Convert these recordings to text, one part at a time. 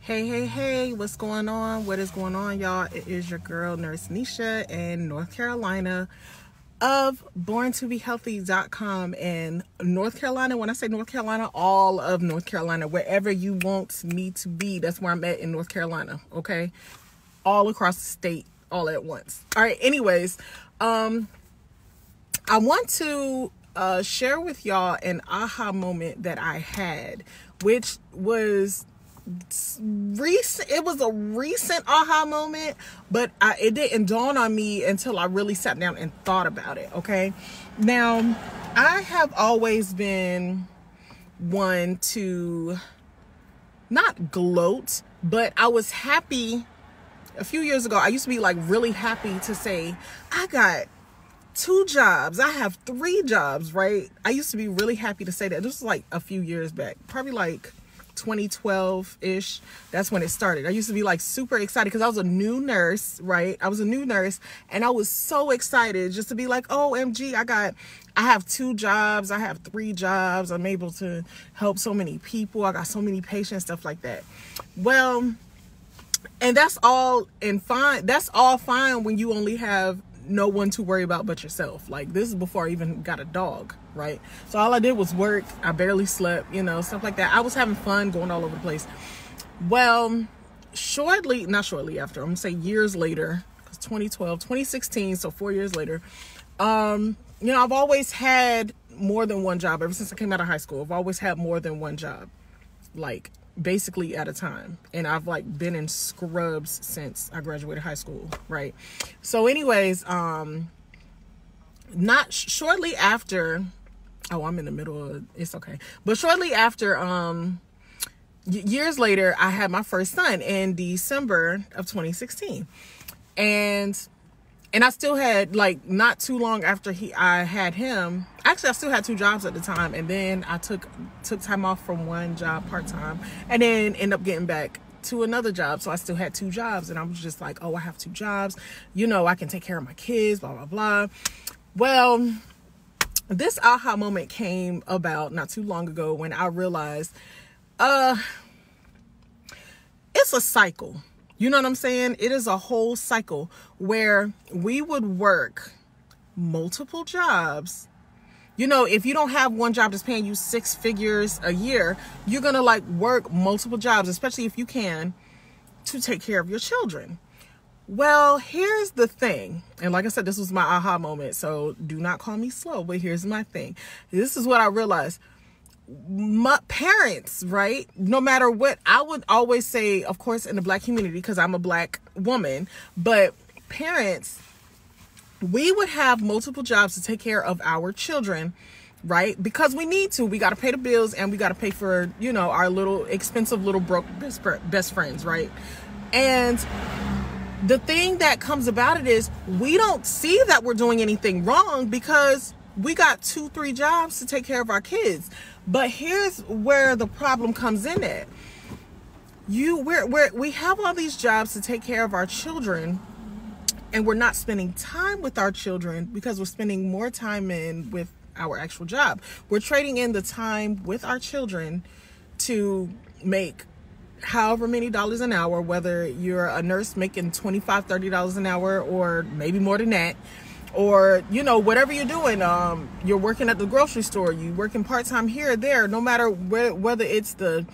Hey, what's going on? What is going on, y'all? It is your girl, Nurse Neshia in North Carolina of borntobehealthy.com. And North Carolina, when I say North Carolina, all of North Carolina, wherever you want me to be, that's where I'm at in North Carolina, okay? All across the state, all at once. All right, anyways, I want to share with y'all an aha moment that I had, which was recent. It was a recent aha moment, but it didn't dawn on me until I really sat down and thought about it. Okay, now I have always been one to not gloat, but I was happy a few years ago. I used to be like really happy to say I got 2 jobs, I have 3 jobs, right? I used to be really happy to say that. This was like a few years back, probably like 2012-ish. That's when it started. I used to be like super excited because I was a new nurse, right? I was a new nurse and I was so excited just to be like, oh, MG, I have 2 jobs, I have 3 jobs, I'm able to help so many people, I got so many patients, stuff like that. Well, and that's all fine. That's all fine when you only have no one to worry about but yourself. Like, this is before I even got a dog, right? So all I did was work. I barely slept, stuff like that. I was having fun going all over the place. Well, not shortly after, I'm gonna say years later, because 2016, so 4 years later, I've always had more than one job. Ever since I came out of high school, I've always had more than one job, like basically at a time. And I've like been in scrubs since I graduated high school, right? So anyways, not shortly after, I'm in the middle of, it's okay. But shortly after, years later, I had my first son in December of 2016. And I still had, like, not too long after I had him, actually I still had 2 jobs at the time, and then I took time off from one job part-time, and then ended up getting back to another job. So I still had 2 jobs, and I was just like, oh, I have 2 jobs, I can take care of my kids, blah, blah, blah. Well, this aha moment came about not too long ago when I realized, it's a cycle. You know what I'm saying? It is a whole cycle where we would work multiple jobs. If you don't have one job that's paying you 6 figures a year, you're going to like work multiple jobs, especially if you can, to take care of your children. Well, here's the thing. And like I said, this was my aha moment. So do not call me slow, but here's my thing. This is what I realized. My parents, right? No matter what, I would always say, of course, in the Black community, because I'm a Black woman, but parents, we would have multiple jobs to take care of our children, right? Because we need to. We got to pay the bills and we got to pay for, our little expensive little broke best friends, right? And the thing that comes about it is we don't see that we're doing anything wrong because we got 2-3 jobs to take care of our kids. But here's where the problem comes in at. We have all these jobs to take care of our children, and we're not spending time with our children because we're spending more time with our actual job. We're trading in the time with our children to make however many dollars an hour, whether you're a nurse making $25, $30 an hour, or maybe more than that. Or, whatever you're doing, you're working at the grocery store, you're working part-time here or there, no matter whether it's the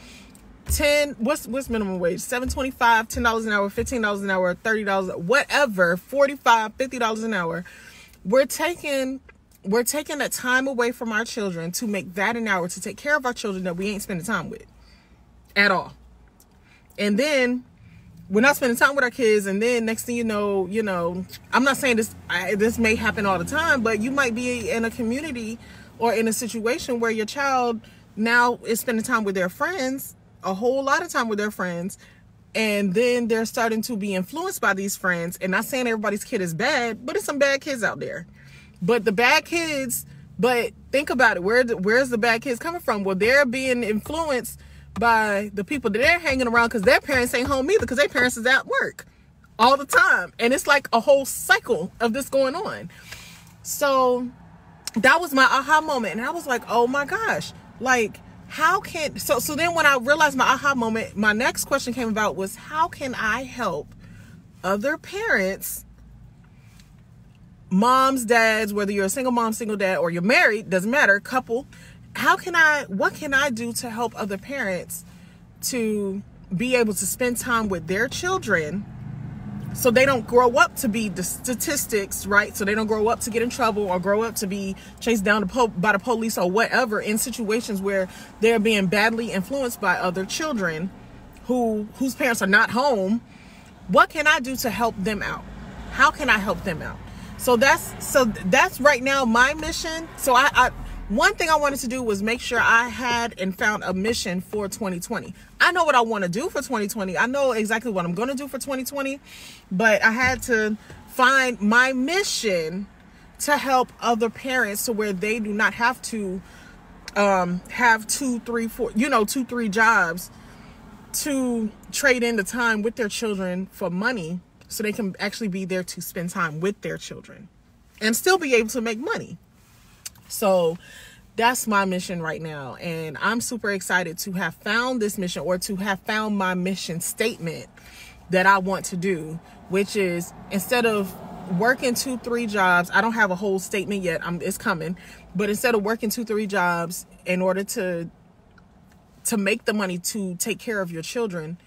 what's minimum wage, $7.25, $10 an hour, $15 an hour, $30, whatever, $45, $50 an hour. We're taking that time away from our children to make that an hour to take care of our children that we ain't spending time with at all. And then we're not spending time with our kids, and then next thing you know, I'm not saying this may happen all the time, but you might be in a community or in a situation where your child now is spending time with their friends, a whole lot of time with their friends, and then they're starting to be influenced by these friends. And not saying everybody's kid is bad, but there's some bad kids out there. But think about it, where's the bad kids coming from? Well, they're being influenced by the people that they're hanging around because their parents ain't home either, because their parents is at work all the time. And it's like a whole cycle of this going on. So that was my aha moment. And I was like, oh my gosh, like, so then when I realized my aha moment, my next question came about was, how can I help other parents, moms, dads, whether you're a single mom, single dad, or you're married, doesn't matter, couple, what can I do to help other parents to be able to spend time with their children so they don't grow up to be the statistics, right? So they don't grow up to get in trouble or grow up to be chased down by the police or whatever, in situations where they're being badly influenced by other children whose parents are not home. What can I do to help them out? How can I help them out? So that's right now my mission. So one thing I wanted to do was make sure I had and found a mission for 2020. I know what I want to do for 2020. I know exactly what I'm going to do for 2020, but I had to find my mission to help other parents to where they do not have to have 2, 3, 4, 2, 3 jobs to trade in the time with their children for money, so they can actually be there to spend time with their children and still be able to make money. So that's my mission right now. And I'm super excited to have found this mission, or to have found my mission statement that I want to do, which is, instead of working 2, 3 jobs, I don't have a whole statement yet. It's coming. But instead of working 2, 3 jobs in order to make the money to take care of your children,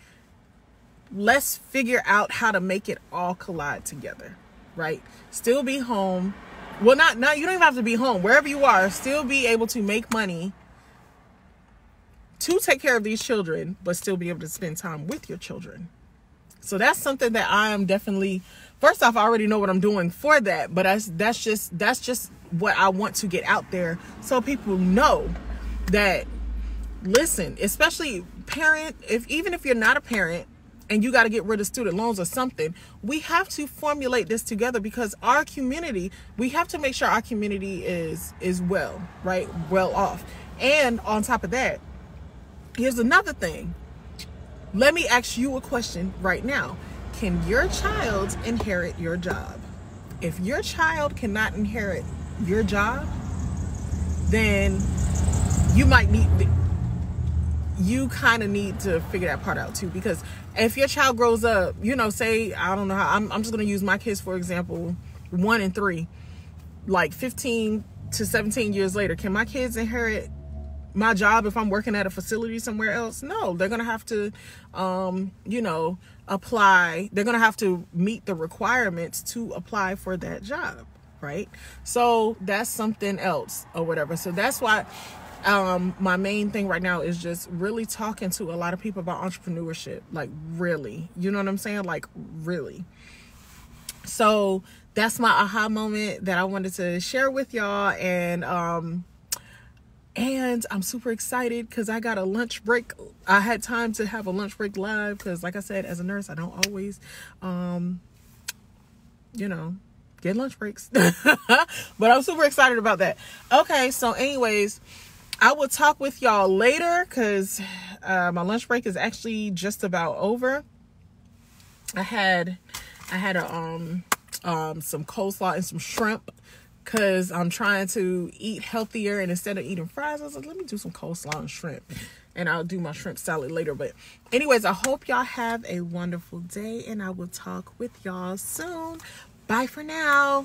let's figure out how to make it all collide together, right? Still be home. Well, not you don't even have to be home. Wherever you are, still be able to make money to take care of these children, but still be able to spend time with your children. So that's something that I am definitely, first off, I already know what I'm doing for that, but that's just what I want to get out there, so people know that, listen, especially parent, even if you're not a parent and you got to get rid of student loans or something, we have to formulate this together, because our community, we have to make sure our community is well, right? Well off. And on top of that, here's another thing. Let me ask you a question right now. Can your child inherit your job? If your child cannot inherit your job, then you kind of need to figure that part out too, because if your child grows up, say, I don't know how, I'm just going to use my kids, for example, 1 and 3, like 15 to 17 years later, can my kids inherit my job if I'm working at a facility somewhere else? No, they're going to have to, apply. They're going to have to meet the requirements to apply for that job, right? So that's something else or whatever. So that's why my main thing right now is just really talking to a lot of people about entrepreneurship. Like, really, you know what I'm saying? Like, really. So that's my aha moment that I wanted to share with y'all. And I'm super excited because I got a lunch break. I had time to have a lunch break live because, like I said, as a nurse, I don't always, get lunch breaks. But I'm super excited about that. Okay, so anyways, I will talk with y'all later because my lunch break is actually just about over. I had some coleslaw and some shrimp because I'm trying to eat healthier, and instead of eating fries, I was like, let me do some coleslaw and shrimp, and I'll do my shrimp salad later. But anyways, I hope y'all have a wonderful day, and I will talk with y'all soon. Bye for now.